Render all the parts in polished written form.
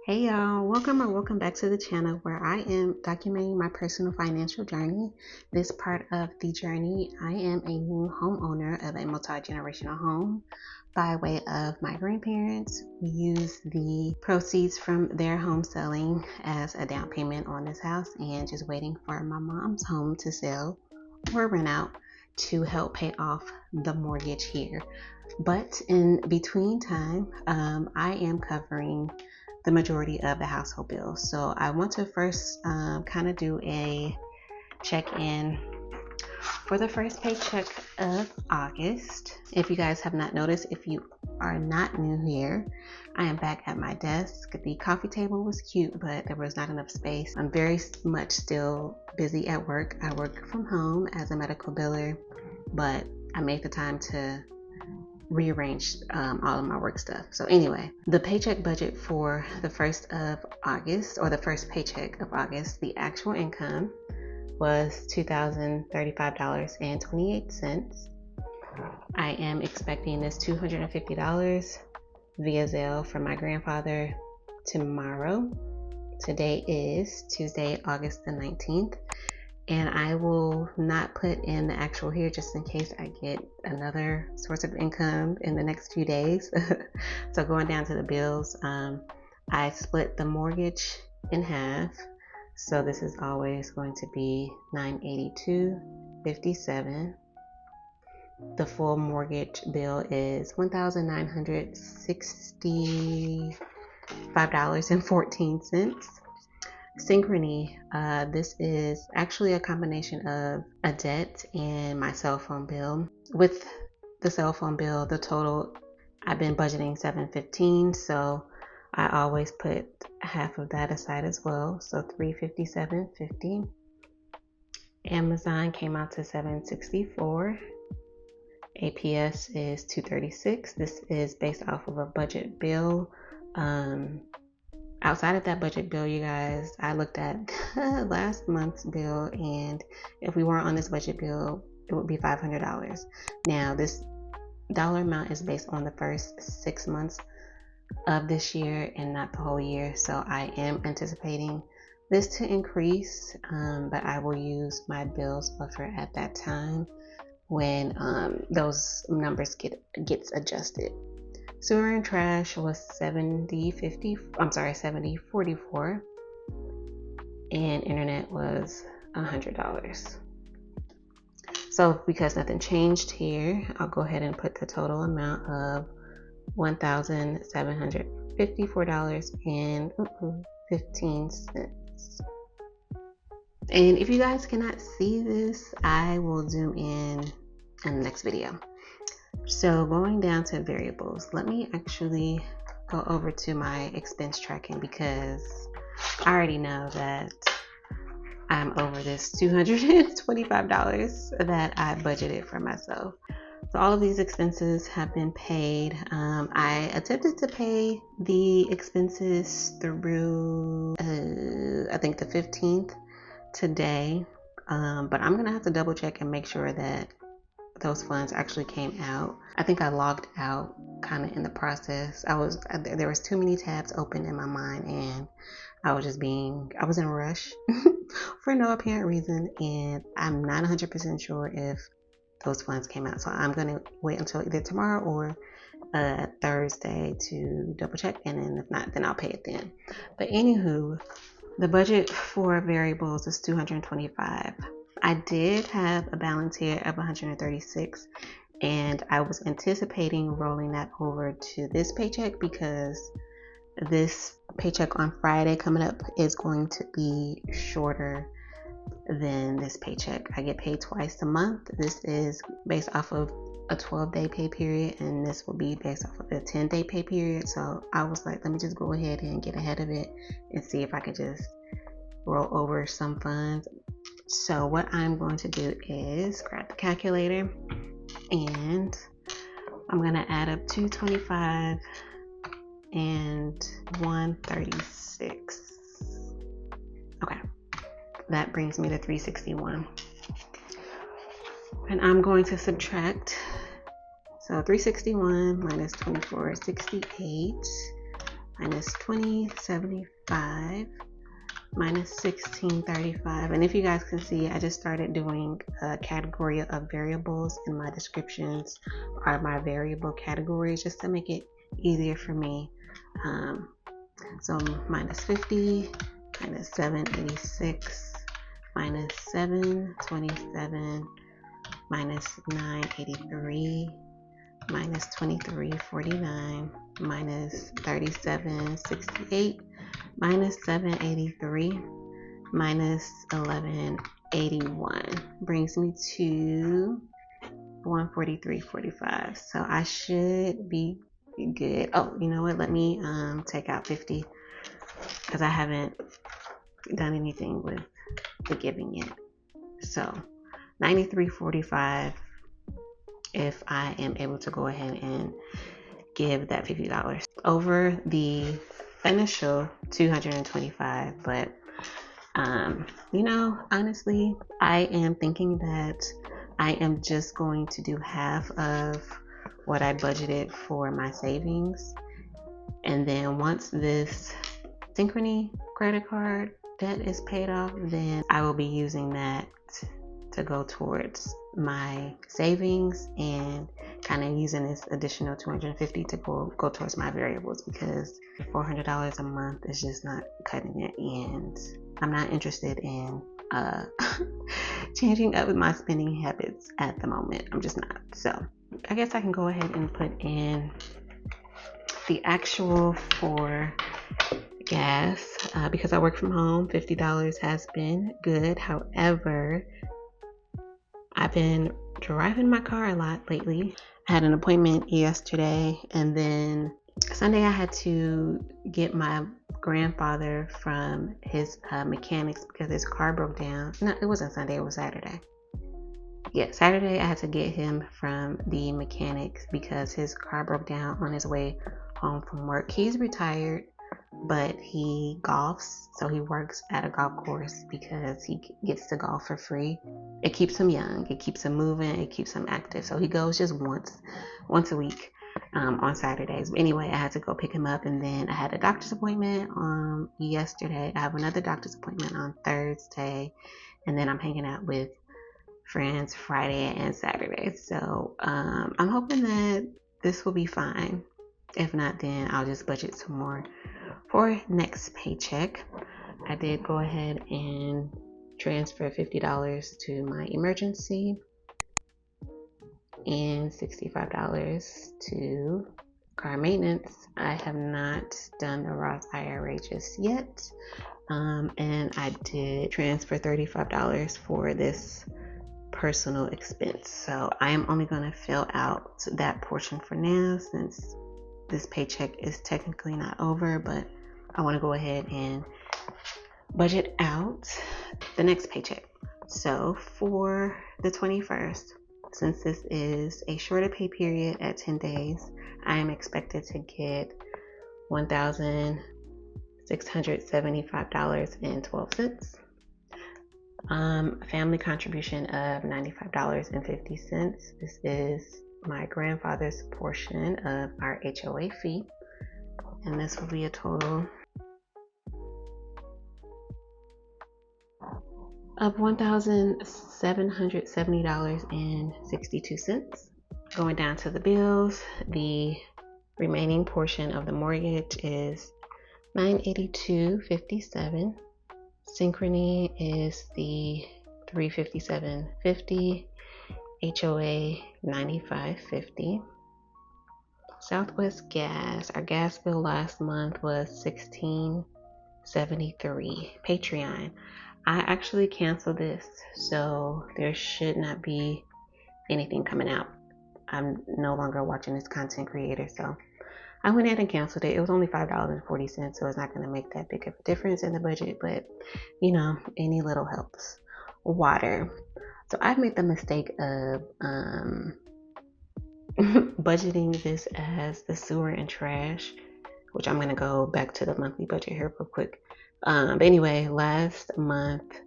Hey y'all, welcome back to the channel where I am documenting my personal financial journey. This part of the journey, I am a new homeowner of a multi-generational home by way of my grandparents. We use the proceeds from their home selling as a down payment on this house and just waiting for my mom's home to sell or rent out to help pay off the mortgage here. But in between time, I am covering the majority of the household bills. So I want to first kind of do a check-in for the first paycheck of August. If you guys have not noticed, if you are not new here, I am back at my desk. The coffee table was cute, but there was not enough space. I'm very much still busy at work. I work from home as a medical biller, but I made the time to rearranged all of my work stuff. So anyway, the paycheck budget for the 1st of August, or the first paycheck of August, the actual income was $2,035.28. I am expecting this $250 via Zelle from my grandfather tomorrow. Today is Tuesday, August the 19th. And I will not put in the actual here just in case I get another source of income in the next few days. So going down to the bills, I split the mortgage in half. So this is always going to be $982.57. The full mortgage bill is $1,965.14. Synchrony, this is actually a combination of a debt and my cell phone bill. With the cell phone bill, the total, I've been budgeting $715, so I always put half of that aside as well, so $357.50. Amazon came out to $764. APS is $236. This is based off of a budget bill. Outside of that budget bill, you guys, I looked at last month's bill, and if we weren't on this budget bill, it would be $500. Now, this dollar amount is based on the first 6 months of this year and not the whole year. So I am anticipating this to increase, but I will use my bills buffer at that time when those numbers gets adjusted. Sewer and trash was $70.44, and internet was $100. So because nothing changed here, I'll go ahead and put the total amount of $1,754.15. And if you guys cannot see this, I will zoom in the next video. So going down to variables, let me actually go over to my expense tracking because I already know that I'm over this $225 that I budgeted for myself. So all of these expenses have been paid. I attempted to pay the expenses through, I think the 15th today, but I'm gonna have to double check and make sure that those funds actually came out. I think I logged out kind of in the process. There was too many tabs open in my mind, and I was in a rush for no apparent reason, and I'm not 100% sure if those funds came out. So I'm gonna wait until either tomorrow or Thursday to double check, and then if not, then I'll pay it then. But anywho, the budget for variables is $225. I did have a balance here of $136, and I was anticipating rolling that over to this paycheck because this paycheck on Friday coming up is going to be shorter than this paycheck. I get paid twice a month. This is based off of a 12-day pay period, and this will be based off of a 10-day pay period. So I was like, let me just go ahead and get ahead of it and see if I could just roll over some funds. So what I'm going to do is grab the calculator, and I'm going to add up 225 and 136. Okay, that brings me to 361. And I'm going to subtract. So 361 minus 24 is 68. minus 2075 minus 1635. And if you guys can see, I just started doing a category of variables, and my descriptions are my variable categories just to make it easier for me. So minus 50 minus 786 minus 727 minus 983 minus 2349 minus 3768 minus 783 minus 1181 brings me to 143.45. So I should be good. Oh, you know what? Let me take out 50 because I haven't done anything with the giving yet. So 93.45 if I am able to go ahead and give that $50 over the initial 225. But you know, honestly, I am thinking that I am just going to do half of what I budgeted for my savings, and then once this Synchrony credit card debt is paid off, then I will be using that to go towards my savings and kind of using this additional 250 to go towards my variables, because $400 a month is just not cutting it, and I'm not interested in changing up my spending habits at the moment. I'm just not. So I guess I can go ahead and put in the actual for gas because I work from home. $50 has been good. However, I've been driving my car a lot lately. I had an appointment yesterday, and then Sunday I had to get my grandfather from his mechanics because his car broke down. No, it wasn't Sunday, it was Saturday. Yeah, Saturday I had to get him from the mechanics because his car broke down on his way home from work. He's retired, but he golfs, so he works at a golf course because he gets to golf for free. It keeps him young, it keeps him moving, it keeps him active. So he goes just once a week on Saturdays. But anyway, I had to go pick him up, and then I had a doctor's appointment yesterday. I have another doctor's appointment on Thursday, and then I'm hanging out with friends Friday and Saturday. So I'm hoping that this will be fine. If not, then I'll just budget some more for next paycheck. I did go ahead and transfer $50 to my emergency and $65 to car maintenance. I have not done the Roth IRA just yet, and I did transfer $35 for this personal expense. So I am only going to fill out that portion for now, since this paycheck is technically not over, but I want to go ahead and budget out the next paycheck. So for the 21st, since this is a shorter pay period at 10 days, I am expected to get $1,675.12. Family contribution of $95.50. This is my grandfather's portion of our HOA fee, and this will be a total of $1,770.62. Going down to the bills, the remaining portion of the mortgage is $982.57. Synchrony is the $357.50. HOA $95.50. Southwest Gas, our gas bill last month was $16.73. Patreon, I actually canceled this, so there should not be anything coming out. I'm no longer watching this content creator, so I went ahead and canceled it. It was only $5.40, so it's not going to make that big of a difference in the budget, but you know, any little helps. Water. So I've made the mistake of budgeting this as the sewer and trash, which I'm going to go back to the monthly budget here real quick. But anyway, last month,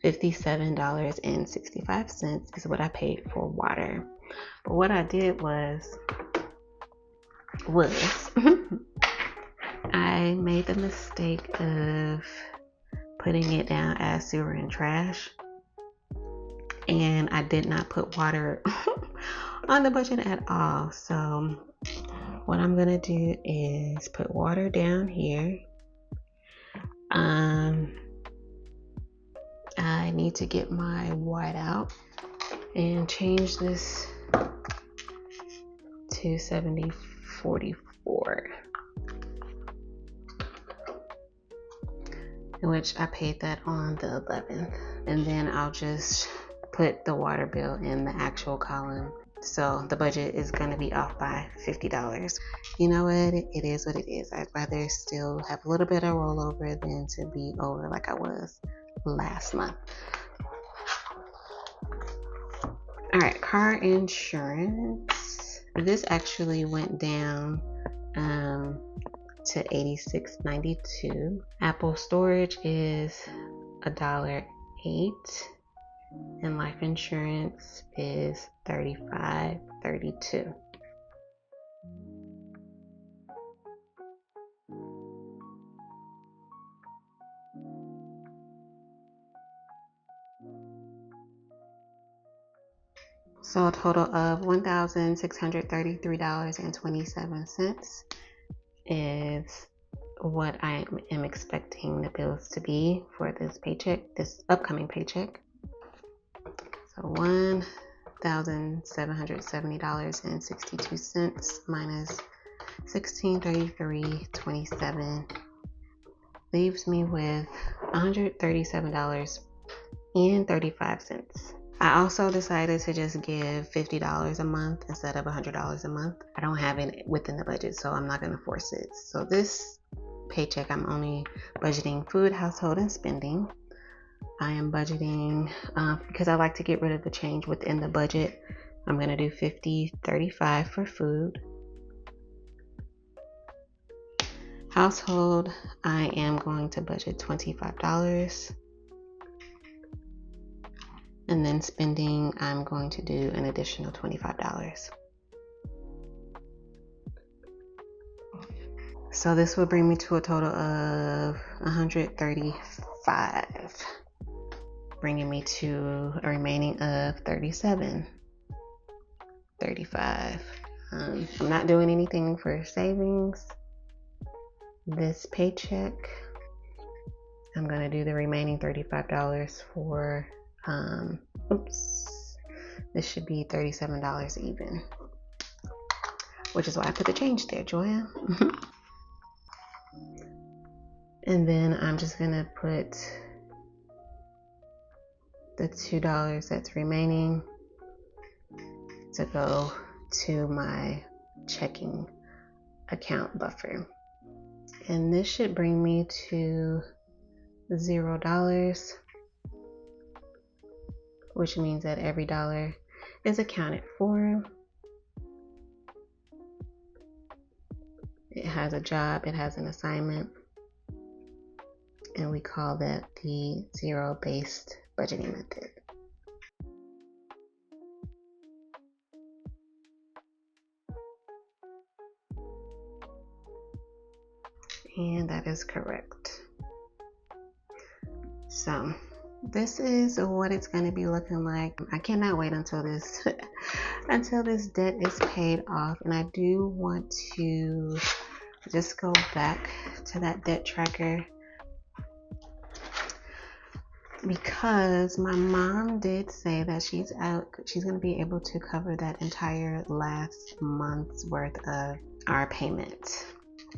$57.65 is what I paid for water. But what I did was I made the mistake of putting it down as sewer and trash, and I did not put water on the budget at all. So what I'm gonna do is put water down here. I need to get my white out and change this to 7044, in which I paid that on the 11th, and then I'll just put the water bill in the actual column. So the budget is going to be off by $50. You know what? It is what it is. I'd rather still have a little bit of rollover than to be over like I was last month. All right, car insurance. This actually went down to $86.92. Apple storage is $1.08, and life insurance is $35.32. So a total of $1,633.27 is what I am expecting the bills to be for this paycheck, this upcoming paycheck. So $1,770.62 minus $1,633.27 leaves me with $137.35. I also decided to just give $50 a month instead of $100 a month. I don't have it within the budget, so I'm not going to force it. So this paycheck, I'm only budgeting food, household, and spending. I am budgeting, because I like to get rid of the change within the budget, I'm going to do $50.35 for food. Household, I am going to budget $25. And then spending, I'm going to do an additional $25. So this will bring me to a total of $135, bringing me to a remaining of $37.35. I'm not doing anything for savings this paycheck. I'm going to do the remaining $35 for this should be $37 even, which is why I put the change there, Joya. And then I'm just gonna put the $2 that's remaining to go to my checking account buffer, and this should bring me to $0, which means that every dollar is accounted for. It has a job, it has an assignment, and we call that the zero-based budgeting method. And that is correct. So this is what it's going to be looking like. I cannot wait until this until this debt is paid off. And I do want to just go back to that debt tracker, because my mom did say that she's going to be able to cover that entire last month's worth of our payment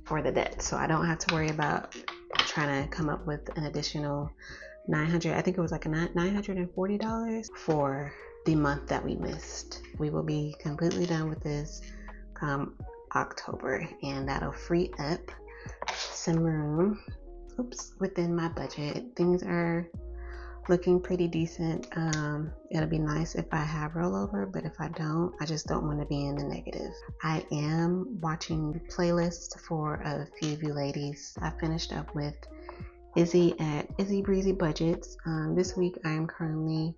for the debt. So I don't have to worry about trying to come up with an additional $900, I think it was like $940 for the month that we missed. We will be completely done with this come October, and that'll free up some room within my budget. Things are looking pretty decent. It'll be nice if I have rollover, but if I don't, I just don't want to be in the negative. I am watching playlists for a few of you ladies. I finished up with Izzy at Izzy Breezy Budgets. This week I am currently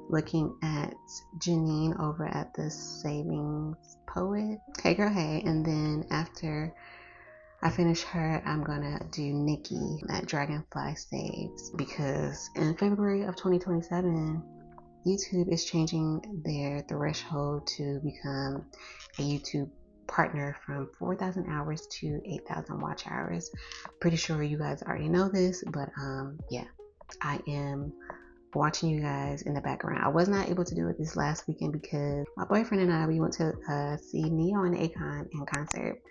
looking at Janine over at the Savings Poet. Hey girl, hey. And then after I finish her, I'm gonna do Nikki at Dragonfly Saves, because in February of 2027, YouTube is changing their threshold to become a YouTube partner from 4,000 hours to 8,000 watch hours. Pretty sure you guys already know this, but yeah, I am watching you guys in the background. I was not able to do it this last weekend because my boyfriend and I, we went to see Neo and Akon in concert,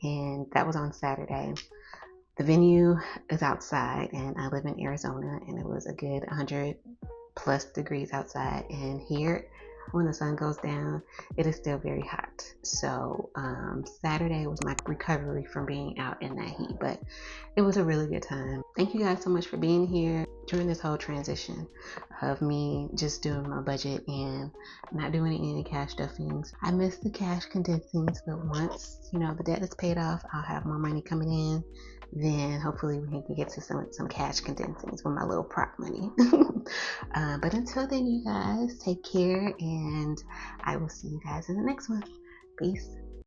and that was on Saturday. The venue is outside, and I live in Arizona, and it was a good 100 plus degrees outside, and here when the sun goes down, it is still very hot. So Saturday was my recovery from being out in that heat, but it was a really good time. Thank you guys so much for being here during this whole transition of me just doing my budget and not doing any cash stuffings. I miss the cash condensings, but once the debt is paid off, I'll have more money coming in. Then hopefully we can get to some cash condensings with my little prop money. But until then, you guys take care, and I will see you guys in the next one. Peace.